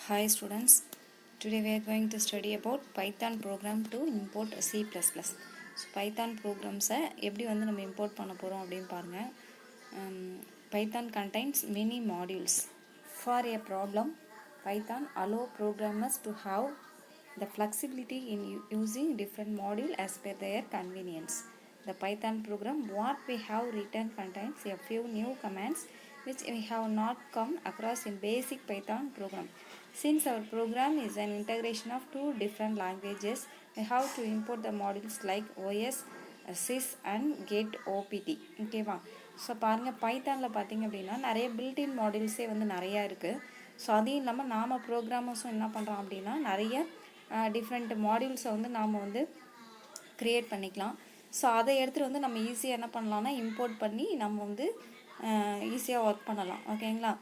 Hi students, today we are going to study about Python program to import C++. So Python programs எப்படி வந்து நம்ம import பண்ண போறோம் அப்படினு பாருங்க. Python contains many modules. For a problem, Python allow programmers to have the flexibility in using different modules as per their convenience. The Python program what we have written contains a few new commands which we have not come across in basic Python program. Since our program is an integration of two different languages, we have to import the modules like OS, sys and get opt. ஓகேவா? So பாருங்கள் பைத்தானில் பார்த்தீங்க அப்படின்னா நிறைய built-in மாடியூல்ஸே வந்து நிறையா இருக்குது. So அதையும் இல்லாமல் நாம் ப்ரோக்ராமர்ஸும் என்ன பண்ணுறோம் அப்படின்னா நிறைய டிஃப்ரெண்ட் மாடியூல்ஸை வந்து நாம் வந்து க்ரியேட் பண்ணிக்கலாம். ஸோ அதை எடுத்துகிட்டு வந்து நம்ம ஈஸியாக என்ன பண்ணலாம்னா இம்போர்ட் பண்ணி நம்ம வந்து ஈஸியாக ஒர்க் பண்ணலாம். ஓகேங்களா?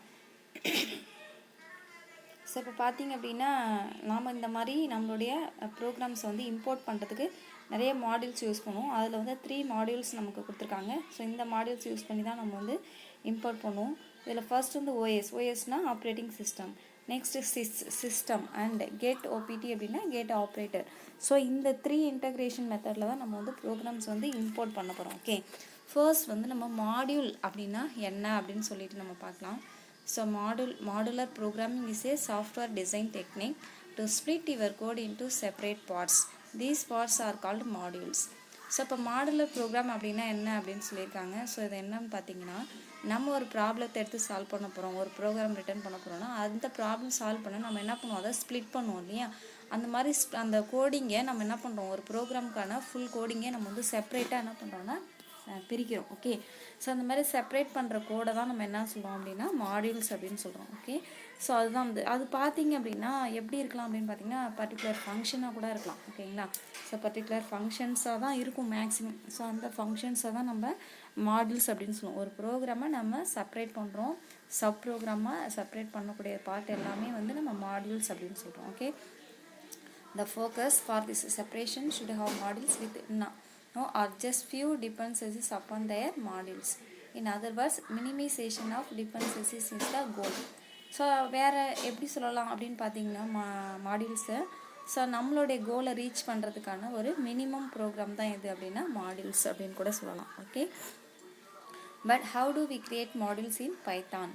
ஸோ இப்போ பார்த்திங்க அப்படின்னா நாம் இந்த மாதிரி நம்மளுடைய ப்ரோக்ராம்ஸ் வந்து இம்போர்ட் பண்ணுறதுக்கு நிறைய மாடியூல்ஸ் யூஸ் பண்ணுவோம். அதில் வந்து 3 மாடியூல்ஸ் நமக்கு கொடுத்துருக்காங்க. ஸோ இந்த மாடியூல்ஸ் யூஸ் பண்ணி தான் நம்ம வந்து இம்போர்ட் பண்ணுவோம். இதில் ஃபர்ஸ்ட் வந்து ஓஎஸ்னால் operating system, next system and get OPT அப்படின்னா கெட் ஆப்ரேட்டர். ஸோ இந்த 3 இன்டகிரேஷன் மெத்தடில் தான் நம்ம வந்து ப்ரோக்ராம்ஸ் வந்து இம்போர்ட் பண்ண போகிறோம். ஓகே, ஃபர்ஸ்ட் வந்து நம்ம மாடியூல் அப்படின்னா என்ன அப்படின்னு சொல்லிட்டு நம்ம பார்க்கலாம். So modular programming is a software design technique to split your code into separate parts. These parts are called modules. So இப்போ மாடுலர் ப்ரோக்ராம் அப்படின்னா என்ன அப்படின்னு சொல்லியிருக்காங்க. ஸோ இது என்னன்னு பார்த்தீங்கன்னா நம்ம ஒரு ப்ராப்ளத்தை எடுத்து சால்வ் பண்ண போகிறோம், ஒரு ப்ரோக்ராம் ரிட்டர்ன் பண்ண போகிறோம்னா அந்த ப்ராப்ளம் சால்வ் பண்ண நம்ம என்ன பண்ணுவோம், அதை ஸ்ப்ளிட் பண்ணுவோம் இல்லையா? அந்த மாதிரி அந்த கோடிங்கை நம்ம என்ன பண்ணுறோம், ஒரு ப்ரோக்ராமுக்கான ஃபுல் கோடிங்கை நம்ம வந்து செப்பரேட்டாக என்ன பண்ணுறோன்னா பிரிக்கிறோம். ஓகே, ஸோ அந்த மாதிரி செப்பரேட் பண்ணுற கோடை தான் நம்ம என்ன சொல்கிறோம் அப்படின்னா மாடியூல்ஸ் அப்படின்னு சொல்கிறோம். ஓகே, ஸோ அதுதான் வந்து அது பார்த்திங்க அப்படின்னா எப்படி இருக்கலாம் அப்படின்னு பார்த்தீங்கன்னா பர்டிகுலர் ஃபங்க்ஷனாக கூட இருக்கலாம். ஓகேங்களா? ஸோ பர்டிகுலர் ஃபங்க்ஷன்ஸாக தான் இருக்கும் மேக்ஸிமம். ஸோ அந்த ஃபங்க்ஷன்ஸை தான் நம்ம மாடியூல்ஸ் அப்படின்னு சொல்லுவோம். ஒரு ப்ரோக்ராமை நம்ம செப்பரேட் பண்ணுறோம், சப் ப்ரோக்ராமாக செப்பரேட் பண்ணக்கூடிய பார்ட் எல்லாமே வந்து நம்ம மாடியூல்ஸ் அப்படின்னு சொல்கிறோம். Okay, the focus for this separation should have modules with no or just few dependencies upon their modules. In other words, minimization of dependencies is the goal. So வேறு எப்படி சொல்லலாம் அப்படின்னு பார்த்தீங்கன்னா மாடியூல்ஸை ஸோ நம்மளுடைய கோலை ரீச் பண்ணுறதுக்கான ஒரு மினிமம் ப்ரோக்ராம் தான் எது அப்படின்னா மாடியூல்ஸ் அப்படின்னு கூட சொல்லலாம். Okay, but how do we create modules in Python?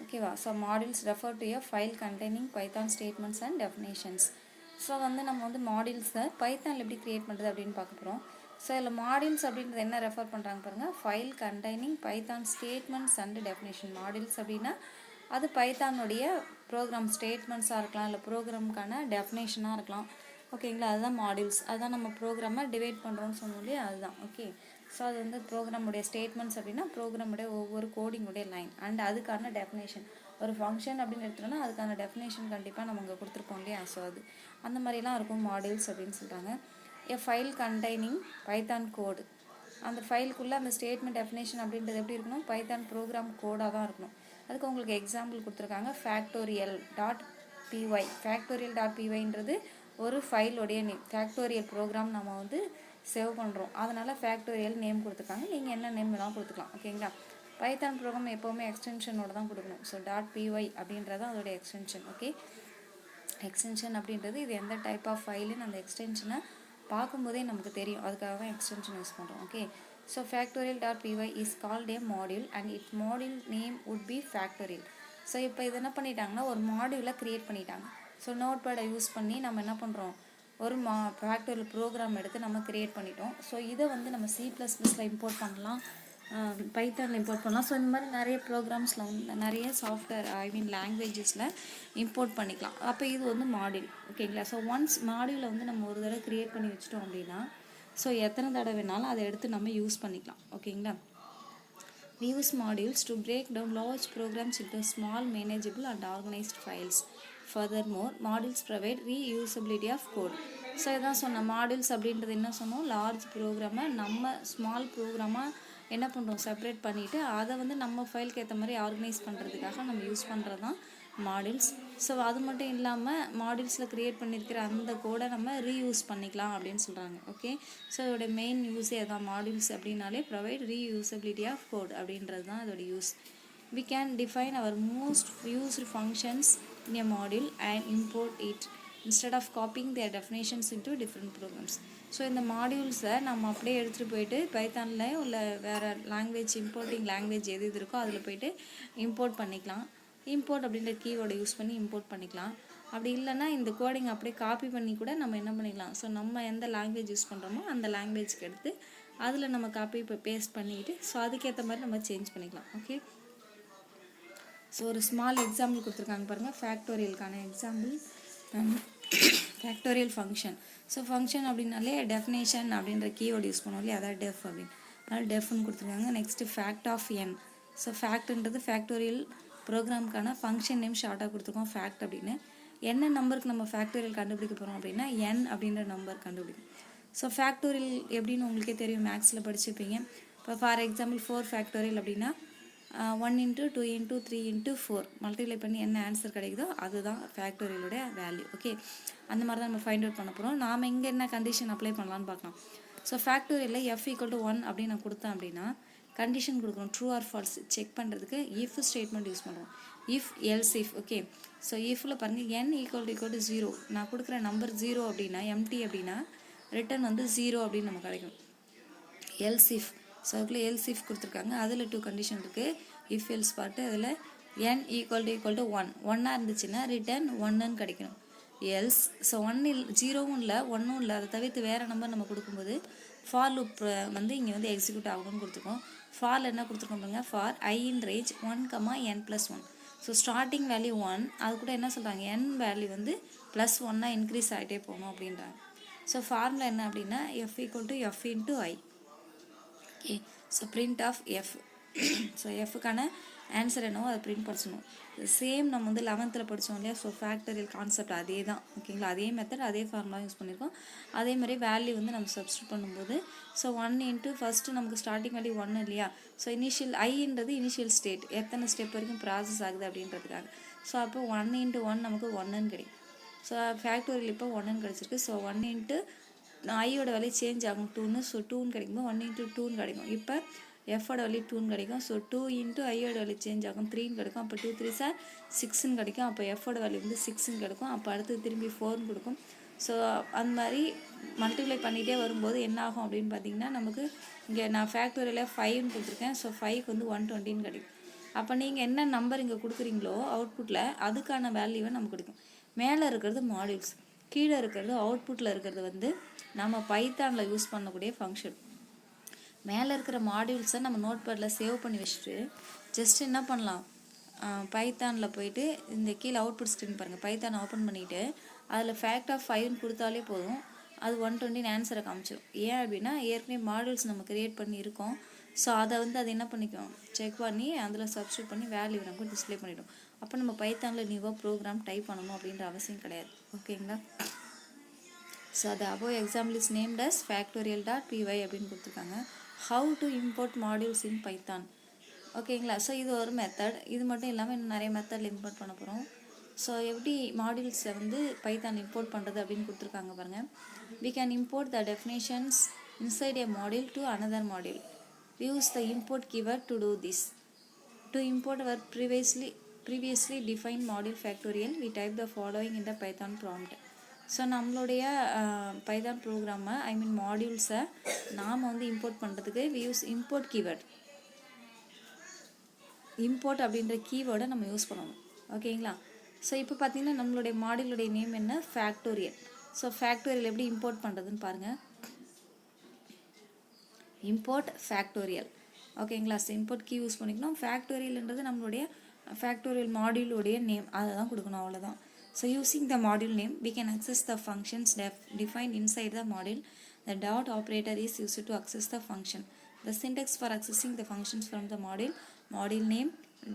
ஓகேவா? So modules refer to a file containing Python statements and definitions. So வந்து நம்ம வந்து மாடியூல்ஸை பைத்தானில் எப்படி க்ரியேட் பண்ணுறது அப்படின்னு பார்க்க போகிறோம். ஸோ இதில் மாடியூல்ஸ் அப்படின்றது என்ன ரெஃபர் பண்ணுறாங்க பாருங்கள், file containing Python statements and definition. Modules அப்படின்னா அது பைத்தானுடைய ப்ரோக்ராம் ஸ்டேட்மெண்ட்ஸாக இருக்கலாம், இல்லை ப்ரோக்ராமுக்கான டெஃபினேஷனாக இருக்கலாம். ஓகேங்களா? அதுதான் மாடியூல்ஸ். அதுதான் நம்ம ப்ரோக்ராமை டிவைட் பண்ணுறோன்னு சொன்னோம் இல்லையா, அதுதான். ஓகே, ஸோ அது வந்து ப்ரோக்ராமுடைய ஸ்டேட்மெண்ட்ஸ் அப்படின்னா ப்ரோக்ராமுடைய ஒவ்வொரு கோடிங்குடைய லைன் அண்ட் அதுக்கான டெஃபினேஷன். ஒரு ஃபங்க்ஷன் அப்படின்னு எடுத்துட்டோம்னா அதுக்கான டெஃபினேஷன் கண்டிப்பாக நம்ம அங்கே கொடுத்துருப்போம் இல்லையா? ஸோ அது அந்த மாதிரிலாம் இருக்கும் மாடியூல்ஸ் அப்படின்னு சொல்கிறாங்க. எ ஃபைல் கண்டெய்னிங் பைத்தான் கோடு, அந்த ஃபைலுக்குள்ளே அந்த ஸ்டேட்மெண்ட் டெஃபினேஷன் அப்படின்றது எப்படி இருக்கணும், பைத்தான் ப்ரோக்ராம் கோடாக தான் இருக்கணும். அதுக்கு உங்களுக்கு எக்ஸாம்பிள் கொடுத்துருக்காங்க, factorial.py. factorial.pyன்றது ஒரு ஃபைலோடைய நேம். ஃபேக்டோரியல் ப்ரோக்ராம் நம்ம வந்து சேவ் பண்ணுறோம், அதனால் ஃபேக்டோரியல் நேம் கொடுத்துருக்காங்க. நீங்கள் என்ன நேம் வேணாலும் கொடுத்துக்கலாம். ஓகேங்களா? பைத்தான் ப்ரோக்ராம் எப்போவுமே எக்ஸ்டென்ஷனோட தான் கொடுக்கணும். ஸோ .py அப்படின்றது அதோடைய எக்ஸ்டென்ஷன். ஓகே, எக்ஸ்டென்ஷன் அப்படின்றது இது எந்த டைப் ஆஃப் ஃபைலுன்னு அந்த எக்ஸ்டென்ஷனை பார்க்கும்போதே நமக்கு தெரியும், அதுக்காக தான் எக்ஸ்டென்ஷன் யூஸ் பண்ணுறோம். Okay, so factorial.py is called a module and its module name would be factorial. So இப்போ இது என்ன பண்ணிட்டாங்கன்னா ஒரு மாடியூலை க்ரியேட் பண்ணிட்டாங்க. ஸோ நோட் பேடை யூஸ் பண்ணி நம்ம என்ன பண்ணுறோம், ஒரு ஃபேக்டோரியல் ப்ரோக்ராம் எடுத்து நம்ம க்ரியேட் பண்ணிட்டோம். ஸோ இதை வந்து நம்ம C++ல இம்போர்ட் பண்ணலாம், பைத்தானில் இம்போர்ட் பண்ணலாம். ஸோ இந்த மாதிரி நிறைய ப்ரோக்ராம்ஸில் வந்து நிறைய சாஃப்ட்வேர் லாங்குவேஜஸில் இம்போர்ட் பண்ணிக்கலாம். அப்போ இது வந்து மாடியூல். ஓகேங்களா? ஸோ ஒன்ஸ் மாடியூலை வந்து நம்ம ஒரு தடவை க்ரியேட் பண்ணி வச்சிட்டோம் அப்படின்னா ஸோ எத்தனை தடவை வேணாலும் அதை எடுத்து நம்ம யூஸ் பண்ணிக்கலாம். ஓகேங்களா? We use modules to break down large programs into small, manageable and organized files. Furthermore, modules provide reusability of code. So இதான் சொன்ன மாடியூல்ஸ் அப்படின்றது என்ன சொன்னோம், லார்ஜ் ப்ரோக்ராமை நம்ம ஸ்மால் ப்ரோக்ராமாக என்ன பண்ணுறோம், செப்பரேட் பண்ணிவிட்டு அதை வந்து நம்ம ஃபைலுக்கு ஏற்ற மாதிரி ஆர்கனைஸ் பண்ணுறதுக்காக நம்ம யூஸ் பண்ணுறது தான் மாடியூல்ஸ். ஸோ அது மட்டும் இல்லாமல் மாடியூல்ஸில் க்ரியேட் பண்ணியிருக்கிற அந்த கோடை நம்ம ரீயூஸ் பண்ணிக்கலாம் அப்படின்னு சொல்கிறாங்க. ஓகே, ஸோ இதோட மெயின் யூஸே அதான். மாடியூல்ஸ் அப்படின்னாலே ப்ரொவைட் ரீயூசபிலிட்டி ஆஃப் கோட் அப்படின்றது தான் அதோட use. we can define our most used functions in a module and import it instead of copying their definitions into different programs. So இந்த மாடியூல்ஸை நம்ம அப்படியே எடுத்துகிட்டு போயிட்டு பைத்தானில் உள்ள வேறு லாங்குவேஜ் இம்போர்ட்டிங் லாங்குவேஜ் எது இருக்கோ அதில் போயிட்டு இம்போர்ட் பண்ணிக்கலாம். இம்போர்ட் அப்படின்ற கீவேர்டை யூஸ் பண்ணி இம்போர்ட் பண்ணிக்கலாம். அப்படி இல்லைன்னா இந்த கோடிங் அப்படியே காப்பி பண்ணி கூட நம்ம என்ன பண்ணிக்கலாம், ஸோ நம்ம எந்த லாங்குவேஜ் யூஸ் பண்ணுறோமோ அந்த லாங்குவேஜ்க்கு எடுத்து அதில் நம்ம காப்பி இப்போ பேஸ்ட் பண்ணிக்கிட்டு ஸோ அதுக்கேற்ற மாதிரி நம்ம சேஞ்ச் பண்ணிக்கலாம். ஓகே, ஸோ ஒரு ஸ்மால் எக்ஸாம்பிள் கொடுத்துருக்காங்க பாருங்கள். ஃபேக்டோரியலுக்கான example factorial function. So function அப்படின்னாலே டெஃபினேஷன் அப்படின்ற கீவேர்டு யூஸ் பண்ணுவோம் இல்லையா, அதாவது டெஃப் அப்படின்னு, அதனால் டெஃப்னு கொடுத்துருக்காங்க. Next fact of n. So ஃபேக்ட்ன்றது ஃபேக்டோரியல் ப்ரோக்ராமுக்கான ஃபங்க்ஷன் நேம் ஷார்ட்டாக கொடுத்துருக்கோம் ஃபேக்ட் அப்படின்னு. என்ன நம்பருக்கு நம்ம ஃபேக்டோரியல் கண்டுபிடிக்க போகிறோம் அப்படின்னா என் அப்படின்ற நம்பர் கண்டுபிடிக்கும். ஸோ ஃபேக்டோரியல் எப்படின்னு உங்களுக்கே தெரியும், மேக்ஸில் படிச்சுப்பீங்க. இப்போ ஃபார் எக்ஸாம்பிள் 4 ஃபேக்டோரியல் அப்படின்னா 1 × 2 × 3 × 4 மல்டிப்ளை பண்ணி என்ன ஆன்சர் கிடைக்குதோ அதுதான் ஃபேக்டோரியலோடைய வேல்யூ. ஓகே, அந்த மாதிரி தான் நம்ம ஃபைண்ட் அவுட் பண்ண போகிறோம். நாம் இங்கே என்ன கண்டிஷன் அப்ளை பண்ணலான்னு பார்க்கலாம். ஸோ ஃபேக்டோரியலில் f = 1 அப்படின்னு நான் கொடுத்தேன் அப்படின்னா கண்டிஷன் கொடுக்குறோம், ட்ரூ ஆர் ஃபால்ஸ் செக் பண்ணுறதுக்கு இஃப் ஸ்டேட்மெண்ட் யூஸ் பண்ணுறோம். If else if. Okay, so இஃபில் பாருங்கள் n = 0, நான் கொடுக்குற நம்பர் 0 அப்படின்னா எம்டி அப்படின்னா ரிட்டன் வந்து 0 அப்படின்னு நமக்கு கிடைக்கும். எல்ஸ் இஃப், ஸோ அதுக்குள்ளே எல்ஸ் இஃப் கொடுத்துருக்காங்க. அதில் 2 கண்டிஷன் இருக்குது. இஃப் எல்ஸ் பார்ட்டு அதில் n = 1 ஒன்னாக இருந்துச்சுன்னா ரிட்டன் 1ன்னு கிடைக்கணும். எல்ஸ் ஸோ 1 0வும் இல்லை 1ம் இல்லை, அதை தவிர்த்து வேறு நம்பர் நம்ம கொடுக்கும்போது ஃபார் லூப் வந்து இங்கே வந்து எக்ஸிக்யூட் ஆகணும்னு கொடுத்துருக்கோம். ஃபாரில் என்ன கொடுத்துருக்கோம் பாருங்க, for I in range 1, n+1. So starting value 1, அது கூட என்ன சொல்கிறாங்க, n வேல்யூ வந்து +1 இன்க்ரீஸ் ஆகிட்டே போகணும் அப்படின்றாங்க. ஸோ ஃபார்முலா என்ன அப்படின்னா f = f × I. Okay, so print of f. So எஃப்க்கான ஆன்சர் என்னவோ அதை பிரிண்ட் படிச்சணும். சேம் நம்ம வந்து 11th படித்தோம் இல்லையா, ஸோ ஃபேக்டரியல் கான்செப்ட் அதே தான். ஓகேங்களா, அதே மெத்தட் அதே ஃபார்முலா யூஸ் பண்ணியிருக்கோம். அதே மாதிரி வேல்யூ வந்து நம்ம சப்ஸ்டியூட் பண்ணும்போது ஸோ 1 × ஃபஸ்ட்டு நமக்கு ஸ்டார்டிங் வேல்யூ 1 இல்லையா, ஸோ இனிஷியல் ஐன்றது இனிஷியல் ஸ்டேட், எத்தனை ஸ்டெப் வரைக்கும் ப்ராசஸ் ஆகுது அப்படின்றதுக்காக. ஸோ அப்போ 1 × 1 நமக்கு 1ன்னு கிடைக்கும். ஸோ ஃபேக்டோரியல் இப்போ 1ன்னு கிடச்சிருக்கு. ஸோ 1 × ஐயோட வேல்யூ சேஞ்ச் ஆகும் 2ன்னு, ஸோ 2ன்னு கிடைக்கும்போது 1 × 2ன்னு கிடைக்கும். இப்போ எஃபோட வேல்யூ 2ன்னு கிடைக்கும். ஸோ 2 × ஐயோட வேல்யூ சேஞ்ச் ஆகும் 3ன்னு கிடைக்கும். அப்போ 2 3 சார் 6ன்னு கிடைக்கும். அப்போ எஃபோட வேல்யூ வந்து 6ன்னு கிடைக்கும். அப்போ அடுத்து திரும்பி 4ன்னு கொடுக்கும். ஸோ அந்த மாதிரி மல்டிப்ளை பண்ணிகிட்டே வரும்போது என்ன ஆகும் அப்படின்னு பார்த்தீங்கன்னா நமக்கு இங்கே நான் ஃபேக்டோரியலில் 5ன்னு கொடுத்துருக்கேன். ஸோ 5க்கு வந்து 120ன்னு கிடைக்கும். அப்போ நீங்கள் என்ன நம்பர் இங்கே கொடுக்குறீங்களோ அவுட்புட்டில் அதுக்கான வேல்யூவை நமக்கு கிடைக்கும். மேலே இருக்கிறது மாடியூல்ஸ், கீழே இருக்கிறது அவுட்புட்டில் இருக்கிறது வந்து நம்ம பைத்தானில் யூஸ் பண்ணக்கூடிய ஃபங்க்ஷன். மேலே இருக்கிற மாடியூல்ஸை நம்ம நோட் பேடில் சேவ் பண்ணி வச்சுட்டு ஜஸ்ட் என்ன பண்ணலாம், பைத்தானில் போயிட்டு இந்த கீழே அவுட்புட் ஸ்க்ரீன் பாருங்கள், பைத்தானை ஓப்பன் பண்ணிவிட்டு அதில் ஃபேக்ட் ஆஃப் 5ன்னு கொடுத்தாலே போதும், அது 120 ஆன்சரை காமிச்சிடும். ஏன் அப்படின்னா ஏற்கனவே மாடியூல்ஸ் நம்ம க்ரியேட் பண்ணியிருக்கோம். ஸோ அதை வந்து அது என்ன பண்ணிக்கும், செக் பண்ணி அதில் சப்ஸ்டியூட் பண்ணி வேல்யூ நமக்கு டிஸ்பிளே பண்ணிவிடும். அப்போ நம்ம பைத்தானில் நியூவாக ப்ரோக்ராம் டைப் பண்ணணும் அப்படின்ற அவசியம் கிடையாது. ஓகேங்களா, ஸோ அது above example is named as factorial.py அப்படின்னு கொடுத்துருக்காங்க. How to import modules in Python. ஓகேங்களா, ஸோ இது ஒரு மெத்தட். இது மட்டும் இல்லாமல் இன்னும் நிறைய மெத்தடில் இம்போர்ட் பண்ண போகிறோம். ஸோ எப்படி மாடியூல்ஸை வந்து பைத்தான் இம்போர்ட் பண்ணுறது அப்படின்னு கொடுத்துருக்காங்க பாருங்கள். We can import the definitions inside a module to another module. We use the import keyword to do this. To import our previously defined module factorial, we type the following in the Python prompt. So நம்மளுடைய Python ப்ரோக்ராமை மாடியூல்ஸை நாம் வந்து import பண்ணுறதுக்கு we use import keyword. Import அப்படின்ற கீவேர்டை நம்ம use பண்ணணும். ஓகேங்களா, so இப்போ பார்த்தீங்கன்னா நம்மளுடைய மாடியூலுடைய நேம் என்ன, ஃபேக்டோரியல். ஸோ ஃபேக்டோரியல் எப்படி இம்போர்ட் பண்ணுறதுன்னு பாருங்கள். Import factorial. ஓகேங்களா, ஸோ இம்போர்ட் கீ யூஸ் பண்ணிக்கணும். ஃபேக்டோரியல்ன்றது நம்மளுடைய ஃபேக்டோரியல் மாடியூலுடைய நேம், அதை தான் கொடுக்கணும், அவ்வளோதான். So using the module name, we can access the functions defined inside the module. The dot operator is used to access the function. The syntax for accessing the functions from the module name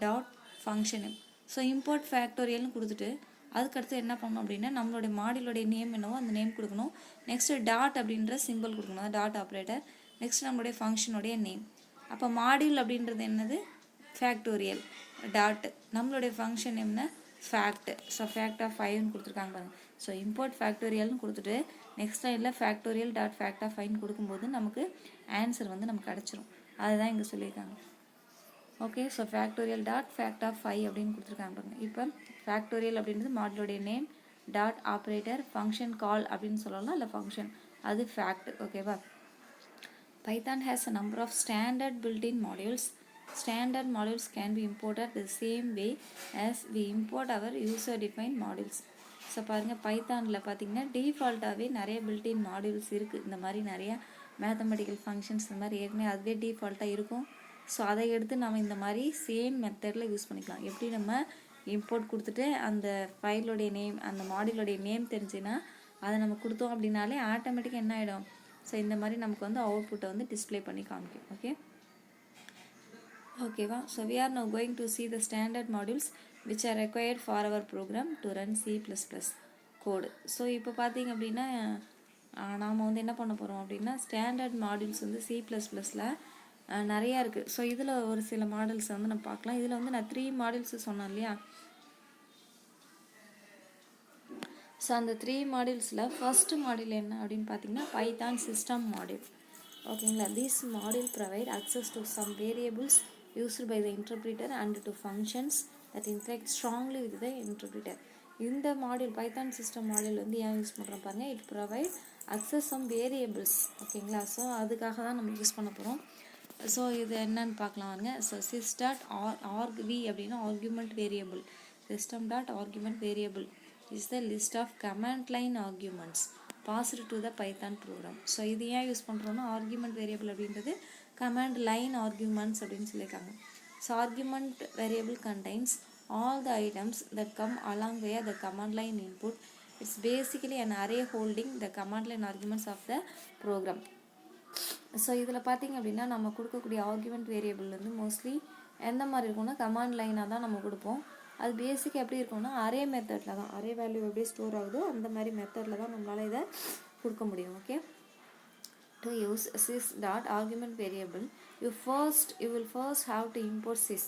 dot function name. So import factorial கொடுத்துட்டு அதுக்கடுத்து என்ன பண்ணணும் அப்படின்னா நம்மளுடைய மாடியூலுடைய name என்னவோ அந்த name கொடுக்கணும். Next dot அப்படின்ற சிம்பிள் கொடுக்கணும், டாட் ஆப்ரேட்டர். நெக்ஸ்ட் நம்மளுடைய ஃபங்க்ஷனுடைய நேம். அப்போ மாடியூல் அப்படின்றது என்னது, ஃபேக்டோரியல். டாட் நம்மளுடைய ஃபங்க்ஷன் நேம்னா ஃபேக்ட். ஸோ ஃபேக்ட் ஆஃப் 5ன்னு கொடுத்துருக்காங்க பாருங்கள். ஸோ இம்போர்ட் ஃபேக்டோரியல்னு கொடுத்துட்டு நெக்ஸ்ட் லைனில் ஃபேக்டோரியல் டாட் ஃபேக்ட் ஆஃப் 5ன்னு கொடுக்கும்போது நமக்கு ஆன்சர் வந்து நமக்கு கிடச்சிரும். அதுதான் இங்கே சொல்லியிருக்காங்க. Okay, so factorial dot fact of 5 அப்படின்னு கொடுத்துருக்காங்க பாருங்க. இப்போ ஃபேக்டோரியல் அப்படின்றது மாடலுடைய நேம், டாட் ஆப்ரேட்டர், ஃபங்க்ஷன் கால் அப்படின்னு சொல்லலாம், இல்லை ஃபங்க்ஷன் அது ஃபேக்ட். ஓகேவா? Python has a number of standard built-in modules. Standard modules can be imported the same way as we import our user-defined modules. So பாருங்கள், பைத்தானில் பார்த்தீங்கன்னா டிஃபால்ட்டாகவே நிறைய பில்டின் மாடியூல்ஸ் இருக்குது. இந்த மாதிரி நிறைய மேத்தமெட்டிக்கல் ஃபங்க்ஷன்ஸ் இந்த மாதிரி ஏற்கனவே அதுவே டிஃபால்ட்டாக இருக்கும். ஸோ அதை எடுத்து நம்ம இந்த மாதிரி சேம் மெத்தடில் யூஸ் பண்ணிக்கலாம். எப்படி நம்ம இம்போர்ட் கொடுத்துட்டு அந்த ஃபைலோடைய நேம், அந்த மாடியூலோடைய நேம் தெரிஞ்சுன்னா அதை நம்ம கொடுத்தோம் அப்படின்னாலே ஆட்டோமேட்டிக்காக என்ன ஆகிடும், ஸோ இந்த மாதிரி நமக்கு வந்து அவுட்புட்டை வந்து டிஸ்பிளே பண்ணி காமிக்கும். ஓகேவா? So we are now going to see the standard modules which are required for our program to run C++ code. So இப்போ பார்த்தீங்க அப்படின்னா நாம் வந்து என்ன பண்ண போகிறோம் அப்படின்னா, ஸ்டாண்டர்ட் மாடியூல்ஸ் வந்து C++ல நிறையா இருக்குது. ஸோ இதில் ஒரு சில மாடல்ஸ் வந்து நம்ம பார்க்கலாம். இதில் வந்து நான் 3 மாடல்ஸ் சொன்னேன் இல்லையா? ஸோ அந்த 3 மாடியூல்ஸில் ஃபர்ஸ்ட் மாடியூல் என்ன அப்படின்னு பார்த்தீங்கன்னா பைத்தான் சிஸ்டம் மாடியூல். ஓகேங்களா? This module provide access to some variables used by the interpreter and to functions that interact strongly with the interpreter. இந்த மாடியூல் பைத்தான் சிஸ்டம் மாடியூல் வந்து ஏன் யூஸ் பண்ணுறோம் பாருங்கள். It provide access some variables. ஓகேங்களா? So அதுக்காக தான் நம்ம use பண்ண போகிறோம். ஸோ இது என்னன்னு பார்க்கலாம் வாங்க. ஸோ sys.argv அப்படின்னா argument variable. system.argument variable is the list of command line arguments passed to the Python program. So இது ஏன் யூஸ் பண்ணுறோன்னா, ஆர்குமெண்ட் வேரியபிள் அப்படின்றது command line arguments அப்படின்னு சொல்லியிருக்காங்க. So argument variable contains all the items that come along via the command line input. It's basically an array holding the command line arguments of the program. So இதில் பார்த்தீங்க அப்படின்னா நம்ம கொடுக்கக்கூடிய argument variable வந்து mostly எந்த மாதிரி இருக்கும்னா command லைனாக தான் நம்ம கொடுப்போம். அது பேசிக்காக எப்படி இருக்கும்னா அரே மெத்தடில் தான், அரே வேல்யூ எப்படி ஸ்டோர் ஆகுதோ அந்த மாதிரி மெத்தடில் தான் நம்மளால் இதை கொடுக்க முடியும். Okay, to use sys.argument variable you will first have to import sys.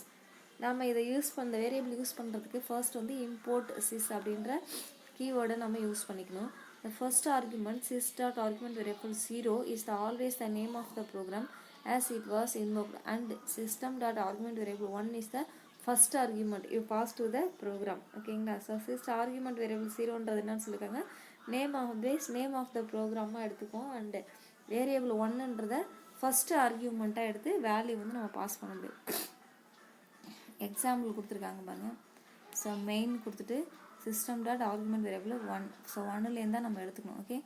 நம்ம இதை யூஸ் பண்ண வேரியபிள் யூஸ் பண்ணுறதுக்கு ஃபர்ஸ்ட் வந்து import sys அப்படின்ற கீவேர்டை நம்ம யூஸ் பண்ணிக்கணும். The first argument sys.argument variable 0 is always the name of the program as it was invoked, and system.argument variable 1 is the first argument you pass to the program. ஓகேங்களா? So sys.argument variable 0ன்றது என்னன்னு சொல்லியிருக்காங்க, name of the ப்ரோக்ராமாக எடுத்துக்கோம். And variable 1ன்றதை first ஆர்கியூமெண்ட்டாக எடுத்து value வந்து நம்ம பாஸ் பண்ண முடியும். எக்ஸாம்பிள் கொடுத்துருக்காங்க பாருங்கள். ஸோ மெயின் கொடுத்துட்டு system.argument variable 1. ஸோ 1லேருந்து தான் நம்ம எடுத்துக்கணும். Okay,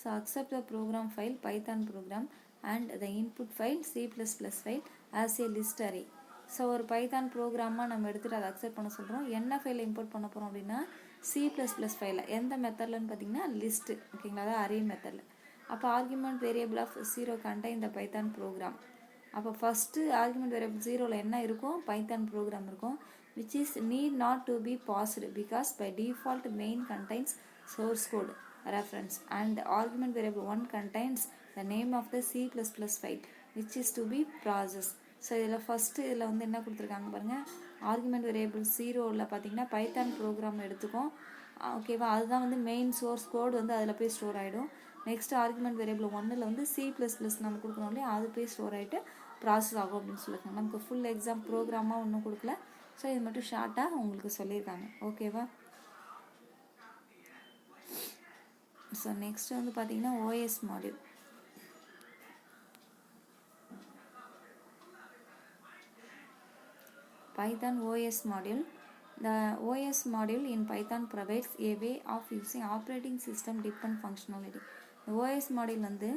so accept the program file Python program and the input file C++ file as a list array. So ஒரு பைத்தான் ப்ரோக்ராமாக நம்ம எடுத்துகிட்டு அதை அக்செப்ட் பண்ண சொல்கிறோம். என்ன ஃபைலை இம்போர்ட் பண்ண போகிறோம் அப்படின்னா C++ ஃபைலில். எந்த மெத்தட்லன்னு பார்த்தீங்கன்னா லிஸ்ட்டு. ஓகேங்களா? அதாவது அரே மெத்தடில். அப்போ argument variable of 0 contain the Python program. அப்போ ஃபஸ்ட்டு ஆர்குமெண்ட் வேரியபிள் 0ல் என்ன இருக்கும், பைத்தான் ப்ரோக்ராம் இருக்கும், which is need not to be passed because by default main contains source code reference and argument variable 1 contains the name of the C++ file which is to be processed. So இதில் first இதில் வந்து என்ன கொடுத்துருக்காங்க பாருங்கள், argument variable 0ல் பார்த்தீங்கன்னா Python program எடுத்துக்கும். ஓகேவா? அதுதான் வந்து மெயின் சோர்ஸ் கோடு வந்து அதில் போய் ஸ்டோர் ஆகிடும். நெக்ஸ்ட் ஆர்குமெண்ட் வேரியபிள் 1ல் வந்து C++ நம்ம கொடுக்கணும் இல்லையா, அது போய் ஸ்டோர் ஆகிட்டு ப்ராசஸ் ஆகும் அப்படின்னு சொல்லியிருக்காங்க. நமக்கு ஃபுல் எக்ஸாம் ப்ரோக்ராமாக ஒன்றும் கொடுக்கல. ஸோ இது மட்டும் ஷார்ட்டாக உங்களுக்கு சொல்லியிருக்காங்க. ஓகேவா? ஸோ நெக்ஸ்ட் வந்து பார்த்தீங்கன்னா OS module. Python OS module. The OS module in Python provides a way of using operating system dependent functionality. The OS module வந்து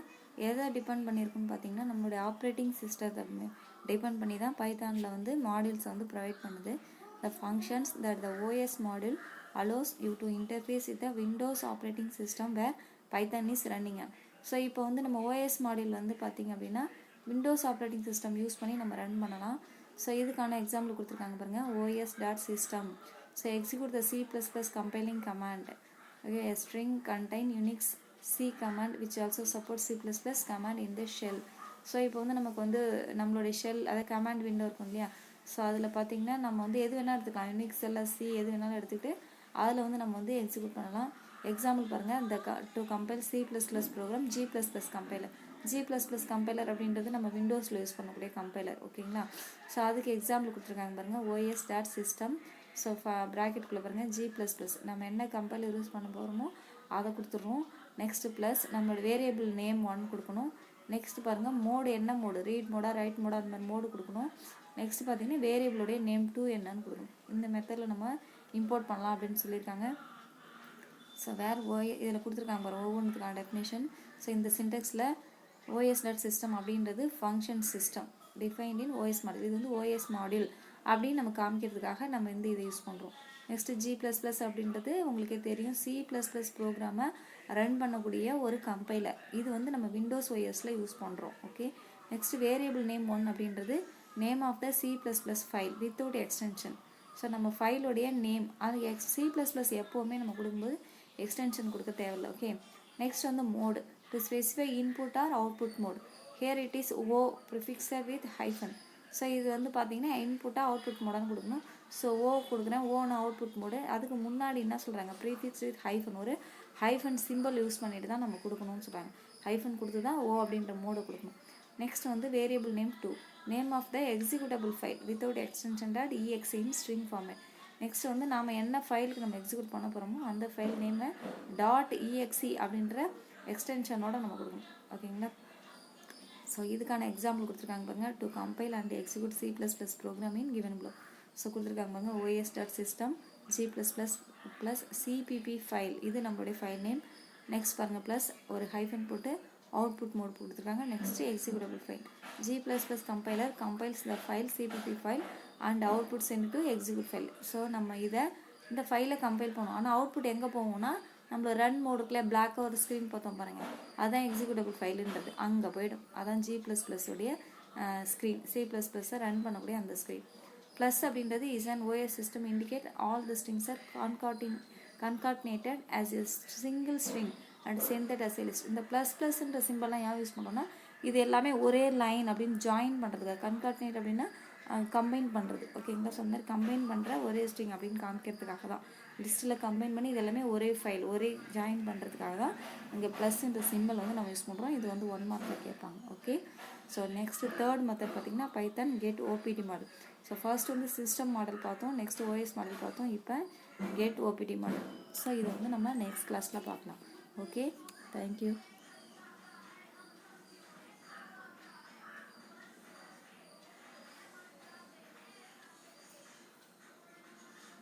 எதை டிபெண்ட் பண்ணியிருக்குன்னு பார்த்தீங்கன்னா நம்மளுடைய ஆப்ரேட்டிங் சிஸ்டத்தை டிபெண்ட் பண்ணி தான் பைத்தானில் வந்து மாடியூல்ஸை வந்து ப்ரொவைட் பண்ணுது. The functions that the OS module allows you to interface with the Windows operating system where Python is running. So இப்போ வந்து நம்ம OS மாடியூல் வந்து பார்த்திங்க அப்படின்னா விண்டோஸ் ஆப்ரேட்டிங் சிஸ்டம் யூஸ் பண்ணி நம்ம ரன் பண்ணலாம். ஸோ இதுக்கான எக்ஸாம்பிள் கொடுத்துருக்காங்க பாருங்கள், os.system. So execute the C++ compiling command. Okay, a string contain Unix C command which also supports C++ command in the shell. So இப்போ வந்து நமக்கு வந்து நம்மளுடைய ஷெல், அதாவது கமாண்ட் விண்டோ இருக்கும் இல்லையா, ஸோ அதில் பார்த்திங்கன்னா நம்ம வந்து எது வேணால் எடுத்துக்கலாம், யூனிக்ஸ் எல்லாம் சி எது வேணாலும் எடுத்துக்கிட்டு அதில் வந்து நம்ம வந்து எக்ஸிக்யூட் பண்ணலாம். எக்ஸாம்பிள் பாருங்கள், இந்த to compile C++ program G++ compiler. G++ compiler அப்படின்றது நம்ம விண்டோஸில் யூஸ் பண்ணக்கூடிய கம்பைலர். ஓகேங்களா? ஸோ அதுக்கு எக்ஸாம்பிள் கொடுத்துருக்காங்க பாருங்கள், os.system. ஸோ ப்ராக்கெட்டுக்குள்ளே பாருங்கள் G++, நம்ம என்ன கம்பைலர் யூஸ் பண்ண போகிறோமோ அதை கொடுத்துட்றோம். நெக்ஸ்ட்டு ப்ளஸ் நம்மளோட வேரியபிள் நேம் 1 கொடுக்கணும். நெக்ஸ்ட் பாருங்கள் மோடு என்ன mode, read Moda right Moda அந்த மாதிரி மோடு கொடுக்கணும். நெக்ஸ்ட் பார்த்தீங்கன்னா வேரியபிளுடைய நேம் 2 என்னன்னு கொடுக்கணும். இந்த மெத்தடில் நம்ம இம்போர்ட் பண்ணலாம் அப்படின்னு சொல்லியிருக்காங்க. ஸோ இதில் கொடுத்துருக்காங்க பாருங்கள் ஒவ்வொன்றுக்கான டெஃபினேஷன். ஸோ இந்த சின்டெக்ஸில் os.system அப்படின்றது ஃபங்க்ஷன் சிஸ்டம் டிஃபைன்ட் இன் OS மாடியூல். இது வந்து OS மாடியூல் அப்படின்னு நம்ம காமிக்கிறதுக்காக நம்ம இதை யூஸ் பண்ணுறோம். நெக்ஸ்ட்டு G++ அப்படின்றது உங்களுக்கே தெரியும், C++ ப்ரோக்ராமை ரன் பண்ணக்கூடிய ஒரு கம்பைலர். இது வந்து நம்ம விண்டோஸ் OSல யூஸ் பண்ணுறோம். ஓகே. நெக்ஸ்ட் வேரியபிள் நேம் 1 அப்படின்றது name of the C++ file without extension. So நம்ம ஃபைலோடைய நேம் அது C++ எப்போவுமே நம்ம கொடுக்கும்போது எக்ஸ்டென்ஷன் கொடுக்க தேவையில்லை. ஓகே. நெக்ஸ்ட் வந்து mode to specify input or output mode. Here it is O prefixed with hyphen. So இது வந்து பார்த்தீங்கன்னா இன்புட்டாக அவுட்புட் மோடான்னு கொடுக்கணும். ஸோ O கொடுக்குறேன், ஓன்னு அவுட்புட் மோடு. அதுக்கு முன்னாடி என்ன சொல்கிறாங்க, ப்ரீஃபிக்ஸ் வித் ஹைஃபன், ஒரு ஹைஃபன் சிம்பிள் யூஸ் பண்ணிட்டு தான் நம்ம கொடுக்கணும்னு சொல்கிறாங்க. ஹைஃபன் கொடுத்து தான் O அப்படின்ற மோடை கொடுக்கணும். நெக்ஸ்ட் வந்து variable name 2 name of the executable file without extension .exe in string format. Next வந்து நாம் என்ன ஃபைலுக்கு நம்ம எக்ஸிக்யூட் பண்ண போகிறோமோ அந்த ஃபைல் நேமை .exe அப்படின்ற எக்ஸ்டென்ஷனோட நம்ம கொடுக்கணும். ஓகேங்களா? ஸோ இதுக்கான எக்ஸாம்பிள் கொடுத்துருக்காங்க பாருங்கள், to compile and execute C++ program in given flow. So கொடுத்துருக்காங்க பாருங்கள் os.system G++ CPP ஃபைல், இது நம்மளுடைய ஃபைல் நேம். நெக்ஸ்ட் பாருங்கள் ப்ளஸ் ஒரு ஹைஃபன் போட்டு அவுட்புட் மோட் கொடுத்துருக்காங்க. Next executable file G++ compiler compiles the file CPP file and output sent to execute file. So நம்ம இந்த ஃபைலை கம்பைல் பண்ணுவோம். ஆனால் அவுட்புட் எங்கே போவோம்னா நம்மள ரன் மோடுக்குள்ளே பிளாக்காக ஒரு ஸ்க்ரீன் பார்த்தோம் பாருங்கள், அதுதான் எக்ஸிக்யூட்டபிள் ஃபைலுன்றது, அங்கே போய்டும். அதான் G++ உடைய ஸ்க்ரீன், C++ ரன் பண்ணக்கூடிய அந்த ஸ்க்ரீன். ப்ளஸ் அப்படின்றது is an OS system indicate all the strings R concatenated as a single string and send that as a list. இந்த ++ன்ற சிம்பிள்லாம் யார் யூஸ் பண்ணோம்னா இது எல்லாமே ஒரே லைன் அப்படின்னு ஜாயின் பண்ணுறதுக்காக. கன்கார்டினேட் அப்படின்னா கம்பைன் பண்ணுறது. ஓகேங்களா? ஸோ அந்த மாதிரி கம்பைன் பண்ணுற ஒரே ஸ்ட்ரிங் அப்படின்னு காமிக்கிறதுக்காக தான் லிஸ்ட்டில் கம்பைன் பண்ணி இது எல்லாமே ஒரே ஃபைல் ஒரே ஜாயின் பண்ணுறதுக்காக தான் இங்கே +ன்ற சிம்பிள் வந்து நம்ம யூஸ் பண்ணுறோம். இது வந்து 1 மார்க்கில் கேட்பாங்க. Okay. So next third method பார்த்திங்கன்னா Python get OPT module. So first வந்து சிஸ்டம் மாடல் பார்த்தோம், நெக்ஸ்ட் OS மாடல் பார்த்தோம், இப்போ கெட் OPT மாடல். ஸோ இது வந்து நம்ம நெக்ஸ்ட் கிளாஸில் பார்க்கலாம். Okay, thank you.